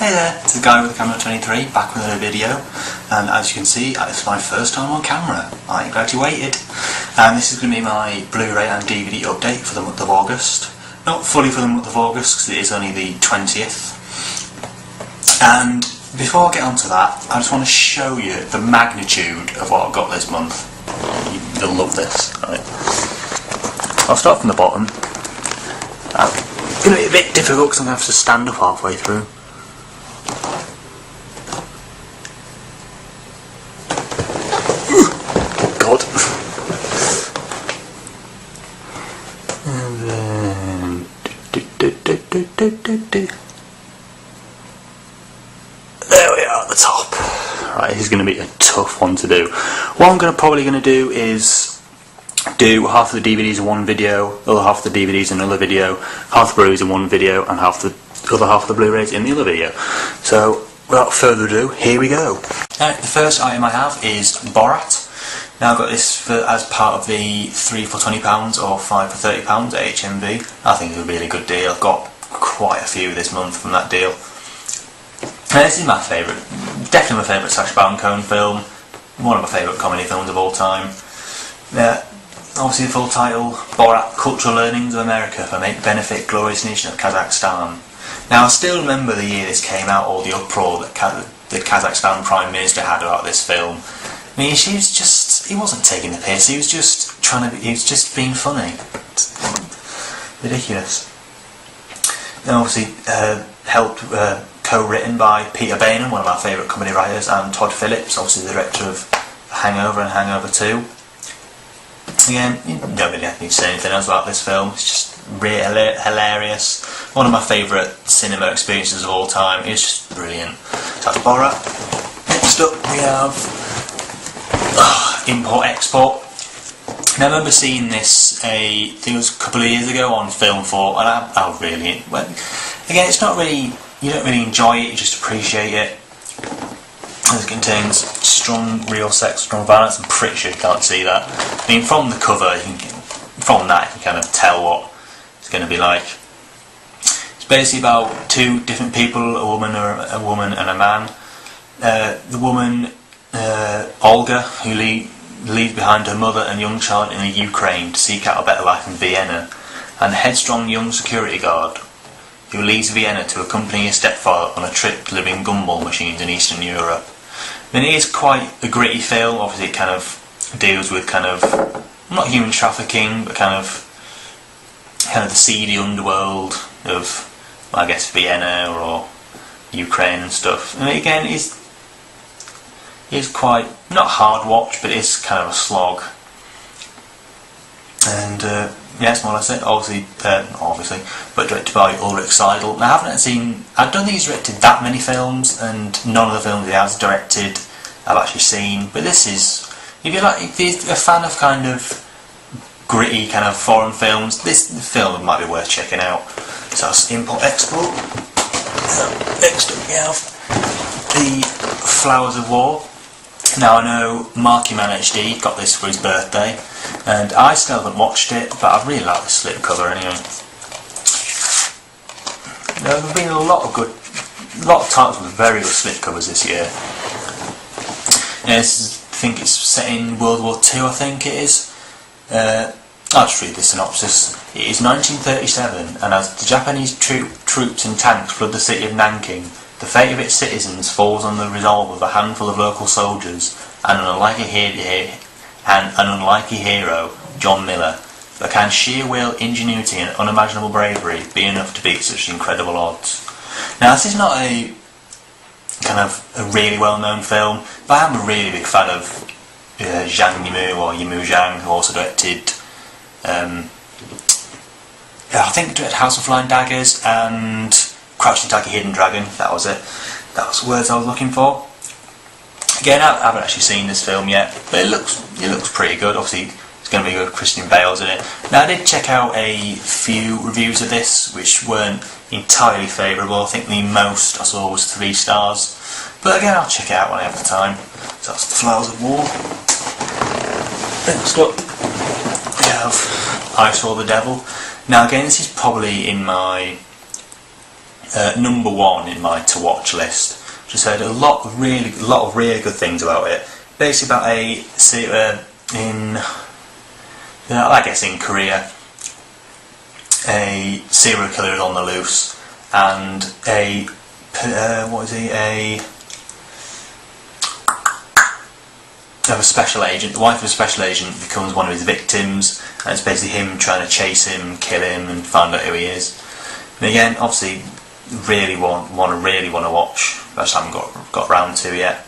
Hey there, it's the guy with the camera 23, back with another video, and as you can see, it's my first time on camera. I graduated, and this is going to be my Blu-ray and DVD update for the month of August. Not fully for the month of August, because it is only the 20th. And before I get onto that, I just want to show you the magnitude of what I've got this month. You'll love this, right? I'll start from the bottom. It's going to be a bit difficult because I'm going to have to stand up halfway through. God. And then there we are at the top. Right, this is going to be a tough one to do. What I'm probably going to do is do half of the DVDs in one video, the other half of the DVDs in another video, half the Blu-rays in one video, and the other half of the Blu-rays in the other video. So, without further ado, here we go. The first item I have is Borat. Now I've got this as part of the 3 for £20 or 5 for £30 at HMV. I think it's a really good deal. I've got quite a few this month from that deal. Now this is my favourite, definitely my favourite Sacha Baron Cohen film, one of my favourite comedy films of all time. Obviously the full title, Borat, Cultural Learnings of America for Make Benefit Glorious Nation of Kazakhstan. Now I still remember the year this came out, all the uproar that the Kazakhstan Prime Minister had about this film. I mean, he wasn't taking the piss, he was just he was just being funny. It's ridiculous. And obviously co-written by Peter Baynham, one of my favourite comedy writers, and Todd Phillips, obviously the director of Hangover and Hangover 2. Again, you don't really need to say anything else about this film. It's just really hilarious. One of my favourite cinema experiences of all time. It's just brilliant. So that's Borat. Next up we have Import-Export. Now I remember seeing this, I think it was a couple of years ago on Film 4, and I really... Well, again, it's not really... You don't really enjoy it, you just appreciate it. It contains strong real sex, strong violence. I'm pretty sure you can't see that. I mean, from the cover, from that you can kind of tell what it's going to be like. It's basically about two different people, a woman and a man. The woman, Olga, who leaves behind her mother and young child in the Ukraine to seek out a better life in Vienna, and a headstrong young security guard who leaves Vienna to accompany his stepfather on a trip to live in gumball machines in Eastern Europe. I mean, it is quite a gritty film. Obviously it kind of deals with kind of, not human trafficking, but kind of the seedy underworld of, well, I guess, Vienna or Ukraine and stuff. I mean, again, it's quite, not hard watch, but it's kind of a slog. And yeah, that's more or less it. Obviously, but directed by Ulrich Seidel. Now, I don't think he's directed that many films, and none of the films he has directed I've actually seen. But this is, if you're a fan of kind of gritty kind of foreign films, this film might be worth checking out. So that's Import-Export. Next up we have The Flowers of War. Now I know Marky Man HD got this for his birthday, and I still haven't watched it, but I really like the slipcover anyway. There have been a lot of titles with very good slipcovers this year. I think it's set in World War II, I think it is. I'll just read the synopsis. It is 1937, and as the Japanese troops and tanks flood the city of Nanking, the fate of its citizens falls on the resolve of a handful of local soldiers and an unlikely hero, John Miller. But can sheer will, ingenuity and unimaginable bravery be enough to beat such incredible odds? Now this is not a kind of a really well-known film, but I am a really big fan of Zhang Yimou, or Yimou Zhang, who also directed I think he directed House of Flying Daggers and Crouching Tiger, Hidden Dragon. That was it. That was the words I was looking for. Again, I haven't actually seen this film yet, but it looks pretty good. Obviously, it's going to be good. Christian Bale's in it. Now, I did check out a few reviews of this, which weren't entirely favourable. I think the most I saw was 3 stars. But again, I'll check it out when I have the time. So that's The Flowers of War. Next up, we have I Saw the Devil. Now, again, this is probably in my number one in my to watch list. Just heard a lot of really good things about it. Basically about a I guess in Korea, a serial killer is on the loose, and a special agent, the wife of a special agent becomes one of his victims, and it's basically him trying to chase him, kill him, and find out who he is. And again, obviously, really want to watch. I just haven't got round to yet.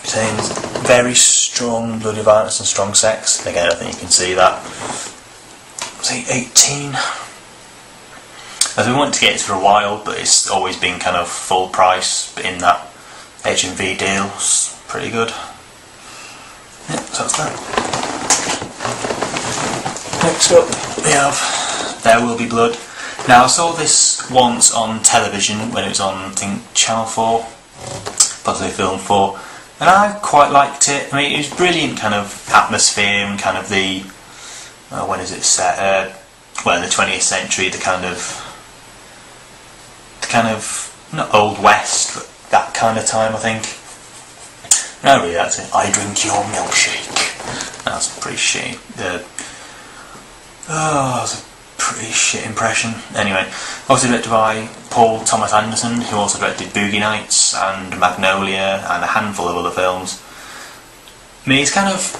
Contains very strong bloody violence and strong sex. Again, I think you can see that. See, 18. As we wanted to get it for a while, but it's always been kind of full price. But in that HMV deal, it's pretty good. Yeah, so that's that. Next up, we have There Will Be Blood. Now, I saw this once on television when it was on, I think, Channel 4, possibly Film 4, and I quite liked it. I mean, it was brilliant kind of atmosphere and kind of the, when is it set? Well, in the 20th century, the kind of, not Old West, but that kind of time, I think. No, really, that's it. I drink your milkshake. That's pretty shit. That's a pretty shit impression. Anyway, also directed by Paul Thomas Anderson, who also directed Boogie Nights and Magnolia and a handful of other films. I mean, he's kind of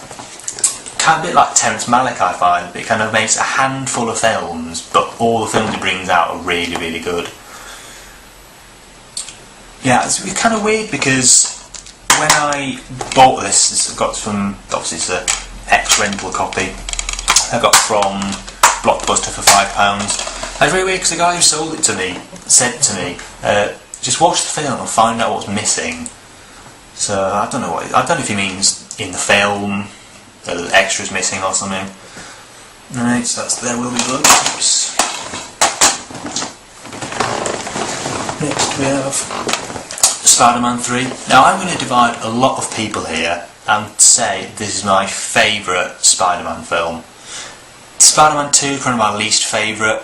a bit like Terrence Malick, I find, but he kind of makes a handful of films, but all the films he brings out are really, really good. Yeah, it's kind of weird because when I bought this, I got from, obviously it's an ex-rental copy, I got from Blockbuster for £5. It's really weird because the guy who sold it to me said to me, just watch the film and find out what's missing. So I don't know if he means in the film, the extras missing or something. Alright, so that's There Will Be Blood. Oops. Next we have Spider-Man 3. Now I'm going to divide a lot of people here and say this is my favourite Spider-Man film. Spider-Man 2 is probably my least favourite,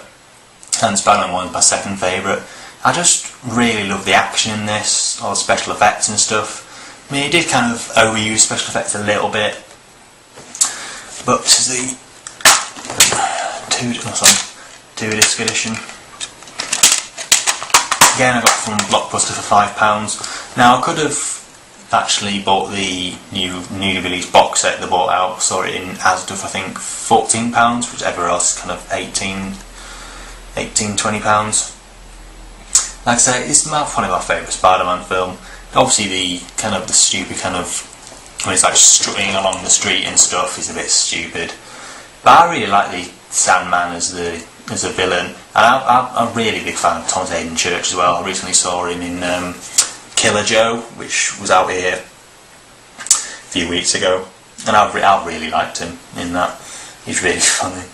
and Spider-Man 1 is my second favourite. I just really love the action in this, all the special effects and stuff. I mean, it did kind of overuse special effects a little bit, but this is the two-disc edition. Again, I got it from Blockbuster for £5. Now, I could have actually bought the newly released box set they bought out. Saw it in Asda for, I think, £14, whichever else, kind of £18, £20. Like I say, it's probably my favourite Spider-Man film. Obviously, the stupid kind of, when it's like strutting along the street and stuff, is a bit stupid. But I really like the Sandman as a villain, and I'm a really big fan of Thomas Hayden Church as well. I recently saw him in Killer Joe, which was out here a few weeks ago, and I really liked him in that. He's really funny.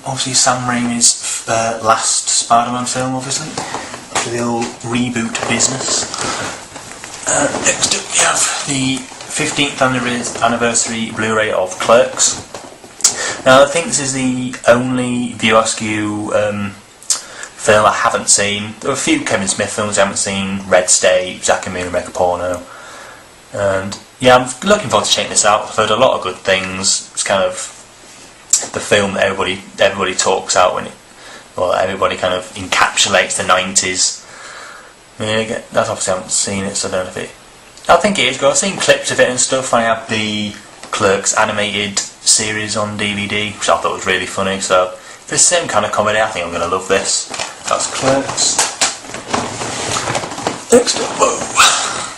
Obviously, Sam Raimi's last Spider-Man film, obviously, after the old reboot business. Next up we have the 15th anniversary Blu-ray of Clerks. Now, I think this is the only View Askew film I haven't seen. There are a few Kevin Smith films I haven't seen, Red State, Zack and Miri Make a Porno. And yeah, I'm looking forward to checking this out. I've heard a lot of good things. It's kind of the film that everybody talks out when everybody kind of encapsulates the 90s. I mean, again, that's obviously I haven't seen it, so I don't know if it... I think it is good. I've seen clips of it and stuff. I have the Clerks animated series on DVD, which I thought was really funny, so if it's the same kind of comedy, I think I'm going to love this. That's Clerks. Next up,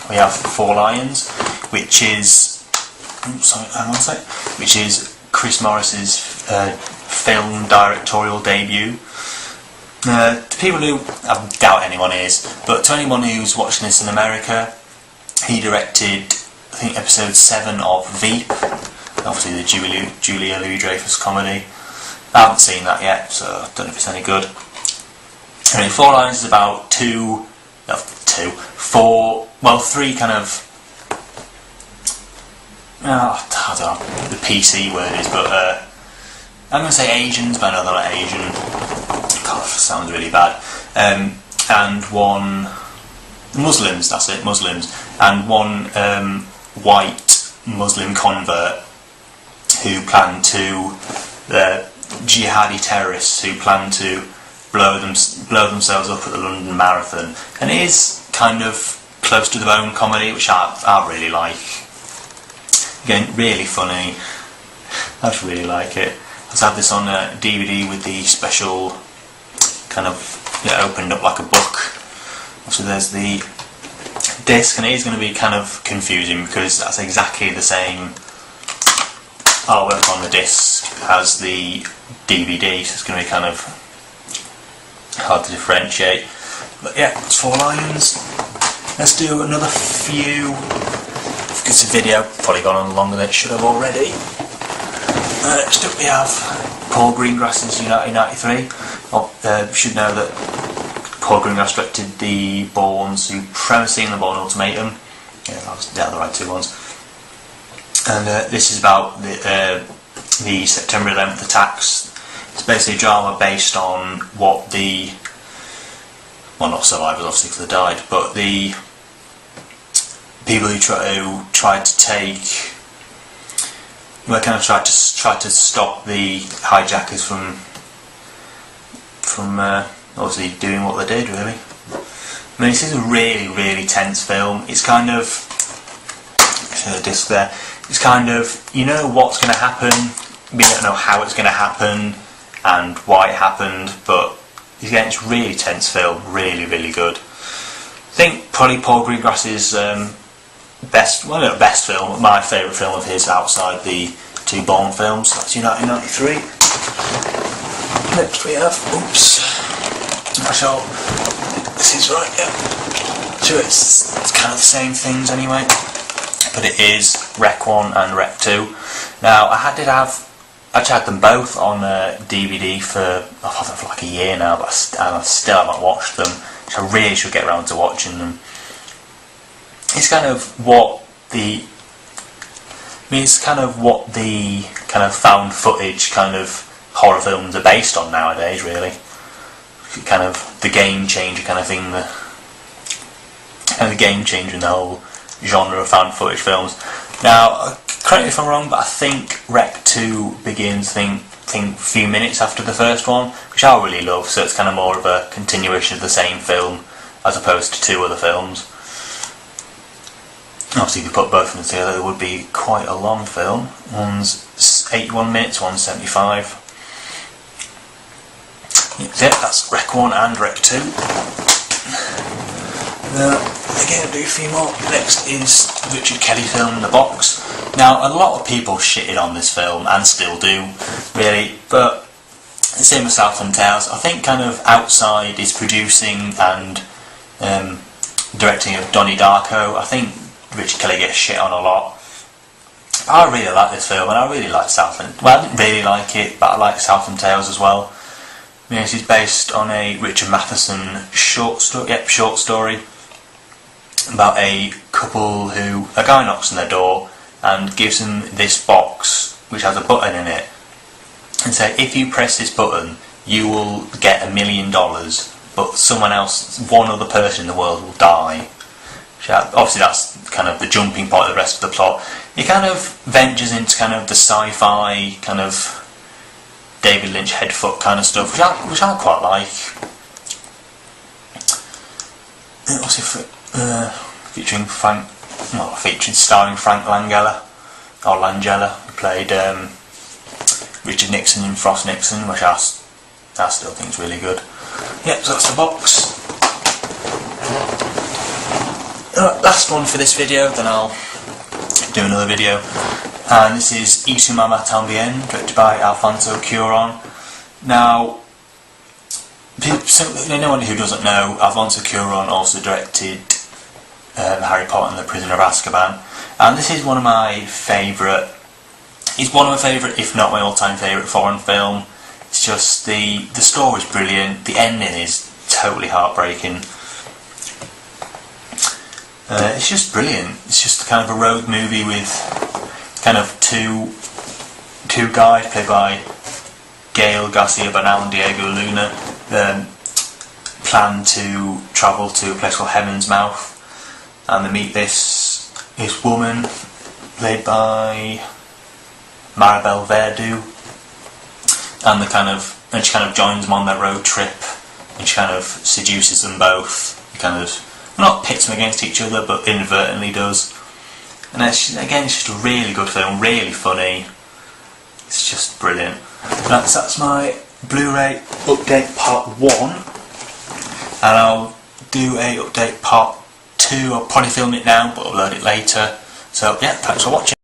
we have Four Lions, which is... which is Chris Morris's film directorial debut. To people who, I doubt anyone is, but to anyone who's watching this in America, he directed, I think, episode 7 of Veep, obviously the Julia Louis-Dreyfus comedy. I haven't seen that yet, so I don't know if it's any good. Anyway, Four Lions is about three kind of, I don't know what the PC word is, but I'm going to say Asians, but I know they're not Asian. God, that sounds really bad. And one Muslims. That's it, Muslims, and one white Muslim convert who plan to jihadi terrorists who plan to blow themselves up at the London Marathon, and it is kind of close to the bone comedy, which I really like. Again, really funny. I just really like it. I just have this on DVD with the special kind of opened up like a book. So there's the disc, and it is going to be kind of confusing because that's exactly the same artwork on the disc as the DVD, so it's going to be kind of hard to differentiate. But yeah, that's 4 lions. Let's do another few. It's a video, probably gone on longer than it should have already. Next up we have Paul Greengrass's United 93. You should know that Paul Greengrass directed The Bourne Supremacy and The Bourne Ultimatum. Yeah, they're the right 2 ones. And this is about the September 11th attacks. It's basically a drama based on what the, well, not survivors obviously because they died, but the people who tried to take, well, kind of tried to stop the hijackers from obviously doing what they did, really. I mean, this is a really tense film. It's kind of, show the disc there. It's kind of, you know what's going to happen, we don't know how it's going to happen and why it happened, but again, it's a really tense film, really good. I think probably Paul Greengrass's best film, but my favourite film of his outside the 2 Bourne films. That's United 93. Next we have, this is right, yeah. So it's kind of the same things anyway, but it is Rec 1 and Rec 2. Now I actually had them both on DVD for like a year now, but I still haven't watched them, so I really should get around to watching them. It's kind of what the kind of found footage kind of horror films are based on nowadays, really. Kind of the game changer kind of thing, the game changer in the whole genre of found footage films. Now, correct me if I'm wrong, but I think Rec 2 begins, I think a few minutes after the first one, which I really love, so it's kind of more of a continuation of the same film as opposed to 2 other films. Obviously, if you put both of them together, it would be quite a long film. One's 81 minutes, one's 75. Yeah, that's Rec 1 and Rec 2. Again, I'll do a few more. Next is the Richard Kelly film, The Box. Now, a lot of people shitted on this film, and still do, really, but the same as Southland Tales. I think kind of outside is producing and directing of Donnie Darko. I think Richard Kelly gets shit on a lot. But I really like this film, and I really like Southland. Well, I didn't really like it, but I like Southland Tales as well. This is based on a Richard Matheson short story about a couple who, a guy knocks on their door and gives them this box which has a button in it and say, if you press this button you will get $1 million, but someone else, one other person in the world will die. Obviously that's kind of the jumping point of the rest of the plot. It kind of ventures into kind of the sci-fi kind of David Lynch headfoot kind of stuff, which I quite like. Obviously starring Frank Langella, who played Richard Nixon in Frost Nixon, which I still think is really good. Yep, so that's The Box. Last one for this video, then I'll do another video. And this is Y Tu Mamá Tambien, directed by Alfonso Cuarón. Now, anyone who doesn't know, Alfonso Cuarón also directed Harry Potter and the Prisoner of Azkaban, and this is one of my favourite, if not my all-time favourite foreign film. It's just, the story's brilliant, the ending is totally heartbreaking. It's just brilliant. It's just kind of a road movie with kind of two guys played by Gael Garcia Bernal and Diego Luna, plan to travel to a place called Heaven's Mouth, and they meet this woman played by Maribel Verdú, and she kind of joins them on their road trip, and she kind of seduces them both, kind of not pits them against each other, but inadvertently does. And again, it's just a really good film, really funny. It's just brilliant. That's my Blu-ray update part 1, and I'll do a update part 2. I'll probably film it now but upload it later. So yeah, thanks for watching.